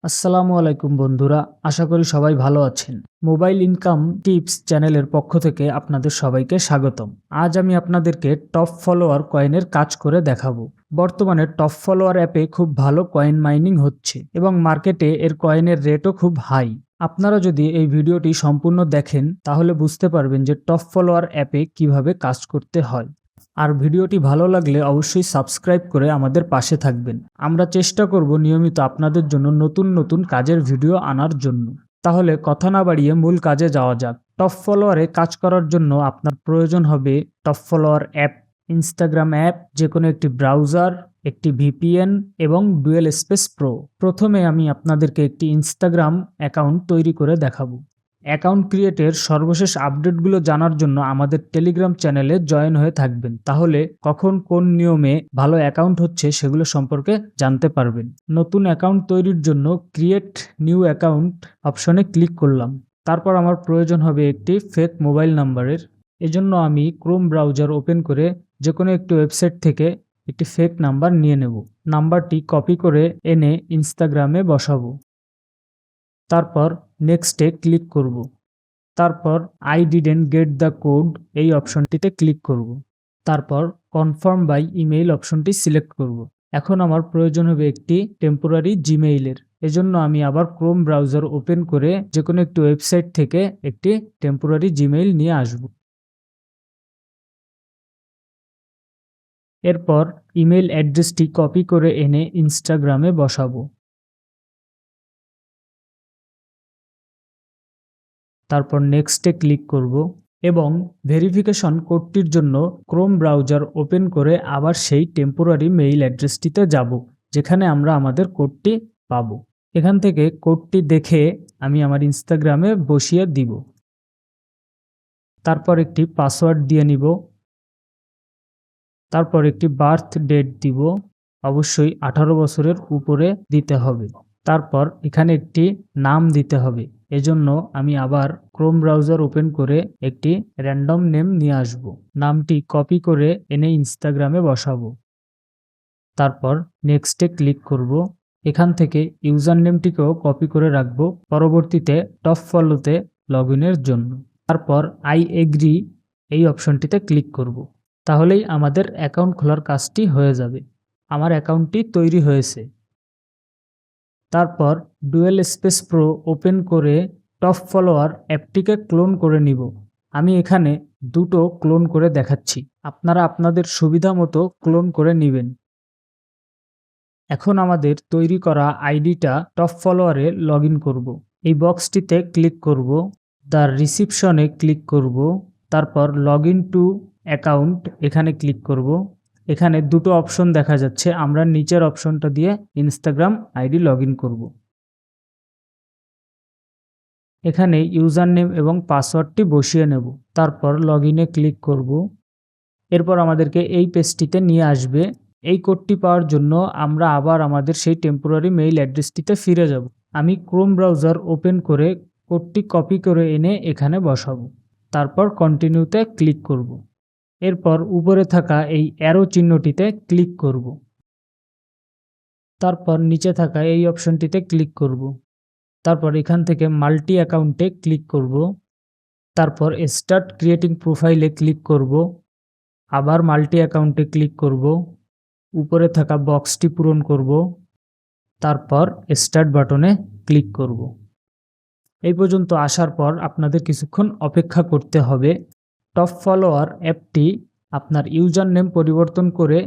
আসসালামু আলাইকুম বন্ধুরা, আশা করি সবাই ভালো আছেন। মোবাইল ইনকাম টিপস চ্যানেলের পক্ষ থেকে আপনাদের সবাইকে স্বাগতম। আজ আমি আপনাদেরকে টপ ফলোয়ার কয়েনের কাজ করে দেখাবো। বর্তমানে টপ ফলোয়ার অ্যাপে খুব ভালো কয়েন মাইনিং হচ্ছে এবং মার্কেটে এর কয়েনের রেটও খুব হাই। আপনারা যদি এই ভিডিওটি সম্পূর্ণ দেখেন তাহলে বুঝতে পারবেন যে টপ ফলোয়ার অ্যাপে কিভাবে কাজ করতে হয়। আর ভিডিওটি ভালো লাগলে অবশ্যই সাবস্ক্রাইব করে আমাদের পাশে থাকবেন। আমরা চেষ্টা করব নিয়মিত আপনাদের জন্য নতুন নতুন কাজের ভিডিও আনার জন্য। তাহলে কথা না বাড়িয়ে মূল কাজে যাওয়া যাক। টপ ফলোয়ারে কাজ করার জন্য আপনার প্রয়োজন হবে top follower app, Instagram app, যে কোনো একটি ব্রাউজার, একটি ভিপিএন এবং ডুয়েল স্পেস প্রো। প্রথমে আমি আপনাদেরকে একটি ইনস্টাগ্রাম অ্যাকাউন্ট তৈরি করে দেখাবো। অ্যাকাউন্ট ক্রিয়েটের সর্বশেষ আপডেটগুলো জানার জন্য আমাদের টেলিগ্রাম চ্যানেলে জয়েন হয়ে থাকবেন। তাহলে কখন কোন নিয়মে ভালো অ্যাকাউন্ট হচ্ছে সেগুলো সম্পর্কে জানতে পারবেন। নতুন অ্যাকাউন্ট তৈরির জন্য ক্রিয়েট নিউ অ্যাকাউন্ট অপশনে ক্লিক করলাম। তারপর আমার প্রয়োজন হবে একটি ফেক মোবাইল নাম্বারের। এজন্য আমি ক্রোম ব্রাউজার ওপেন করে যে কোনো একটি ওয়েবসাইট থেকে একটি ফেক নাম্বার নিয়ে নেব। নাম্বারটি কপি করে এনে ইনস্টাগ্রামে বসাবো। তারপর নেক্সটে ক্লিক করব। তারপর I didn't get the code এই অপশনটিতে ক্লিক করব। তারপর কনফার্ম বাই ইমেইল অপশনটি সিলেক্ট করব। এখন আমার প্রয়োজন হবে একটি টেম্পোরারি জিমেইলের। এজন্য আমি আবার ক্রোম ব্রাউজার ওপেন করে যে কোনো একটি ওয়েবসাইট থেকে একটি টেম্পোরারি জিমেইল নিয়ে আসব। এরপর ইমেইল অ্যাড্রেসটি কপি করে এনে ইনস্টাগ্রামে বসাবো। তারপর নেক্সটে ক্লিক করব এবং ভেরিফিকেশন কোডটির জন্য ক্রোম ব্রাউজার ওপেন করে আবার সেই টেম্পোরারি মেইল অ্যাড্রেসটিতে যাব যেখানে আমরা আমাদের কোডটি পাব। এখান থেকে কোডটি দেখে আমি আমার ইনস্টাগ্রামে বসিয়ে দিব। তারপর একটি পাসওয়ার্ড দিয়ে নিব। তারপর একটি বার্থ ডেট দিব, অবশ্যই 18 বছরের উপরে দিতে হবে। তারপর এখানে একটি নাম দিতে হবে। এজন্য আমি আবার ক্রোম ব্রাউজার ওপেন করে একটি র্যান্ডম নেম নিয়ে আসব। নামটি কপি করে এনে ইনস্টাগ্রামে বসাবো। তারপর নেক্সটে ক্লিক করব। এখান থেকে ইউজার নেমটিকেও কপি করে রাখবো পরবর্তীতে টপ ফলোতে লগ ইনের জন্য। তারপর আই এগ্রি এই অপশনটিতে ক্লিক করব। তাহলেই আমাদের অ্যাকাউন্ট খোলার কাজটি হয়ে যাবে। আমার অ্যাকাউন্টটি তৈরি হয়েছে। তারপর ডুয়েল স্পেস প্রো ওপেন করে টপ ফলোয়ার অ্যাপটিকে ক্লোন করে নিব। আমি এখানে দুটো ক্লোন করে দেখাচ্ছি, আপনারা আপনাদের সুবিধা মতো ক্লোন করে নেবেন। এখন আমাদের তৈরি করা আইডিটা টপ ফলোয়ারে লগ ইন করব। এই বক্সটিতে ক্লিক করব, দ্য রিসিপশনে ক্লিক করব, তারপর লগ ইন টু অ্যাকাউন্ট এখানে ক্লিক করব। এখানে দুটো অপশন দেখা যাচ্ছে, আমরা নিচের অপশনটা দিয়ে ইনস্টাগ্রাম আইডি লগ ইন করব। এখানে ইউজার নেম এবং পাসওয়ার্ডটি বসিয়ে নেব। তারপর লগ ইনে ক্লিক করব। এরপর আমাদেরকে এই পেজটিতে নিয়ে আসবে। এই কোডটি পাওয়ার জন্য আমরা আবার আমাদের সেই টেম্পোরারি মেইল অ্যাড্রেসটিতে ফিরে যাব। আমি ক্রোম ব্রাউজার ওপেন করে কোডটি কপি করে এনে এখানে বসাবো। তারপর কন্টিনিউতে ক্লিক করব। এরপর উপরে থাকা এই অ্যারো চিহ্নটিতে ক্লিক করব। তারপর নিচে থাকা এই অপশনটিতে ক্লিক করব। তারপর এখান থেকে মাল্টি অ্যাকাউন্টে ক্লিক করব। তারপর স্টার্ট ক্রিয়েটিং প্রোফাইলে ক্লিক করব। আবার মাল্টি অ্যাকাউন্টে ক্লিক করব। উপরে থাকা বক্সটি পূরণ করব। তারপর স্টার্ট বাটনে ক্লিক করব। এই পর্যন্ত আসার পর আপনাদের কিছুক্ষণ অপেক্ষা করতে হবে। টপ ফলোয়ার অ্যাপটি আপনার ইউজার নেম পরিবর্তন করে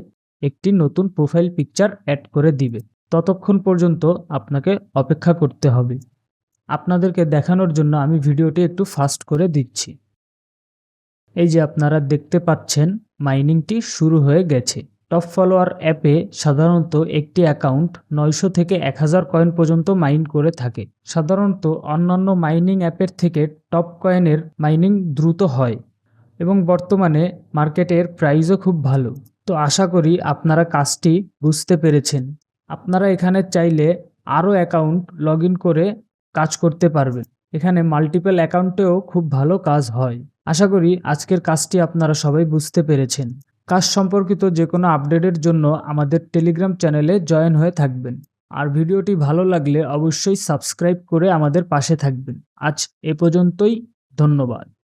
একটি নতুন প্রোফাইল পিকচার অ্যাড করে দিবে। ততক্ষণ পর্যন্ত আপনাকে অপেক্ষা করতে হবে। আপনাদেরকে দেখানোর জন্য আমি ভিডিওটি একটু ফাস্ট করে দিচ্ছি। এই যে আপনারা দেখতে পাচ্ছেন মাইনিংটি শুরু হয়ে গেছে। টপ ফলোয়ার অ্যাপে সাধারণত একটি অ্যাকাউন্ট 900 থেকে 1000 কয়েন পর্যন্ত মাইন করে থাকে। সাধারণত অন্যান্য মাইনিং অ্যাপের থেকে টপ কয়েনের মাইনিং দ্রুত হয় এবং বর্তমানে মার্কেটের প্রাইসও খুব ভালো। তো আশা করি আপনারা কাজটি বুঝতে পেরেছেন। আপনারা এখানে চাইলে আরও অ্যাকাউন্ট লগ ইন করে কাজ করতে পারবেন। এখানে মাল্টিপল অ্যাকাউন্টেও খুব ভালো কাজ হয়। আশা করি আজকের কাজটি আপনারা সবাই বুঝতে পেরেছেন। কাজ সম্পর্কিত যে কোনো আপডেটের জন্য আমাদের টেলিগ্রাম চ্যানেলে জয়েন হয়ে থাকবেন। আর ভিডিওটি ভালো লাগলে অবশ্যই সাবস্ক্রাইব করে আমাদের পাশে থাকবেন। আজ এ পর্যন্তই, ধন্যবাদ।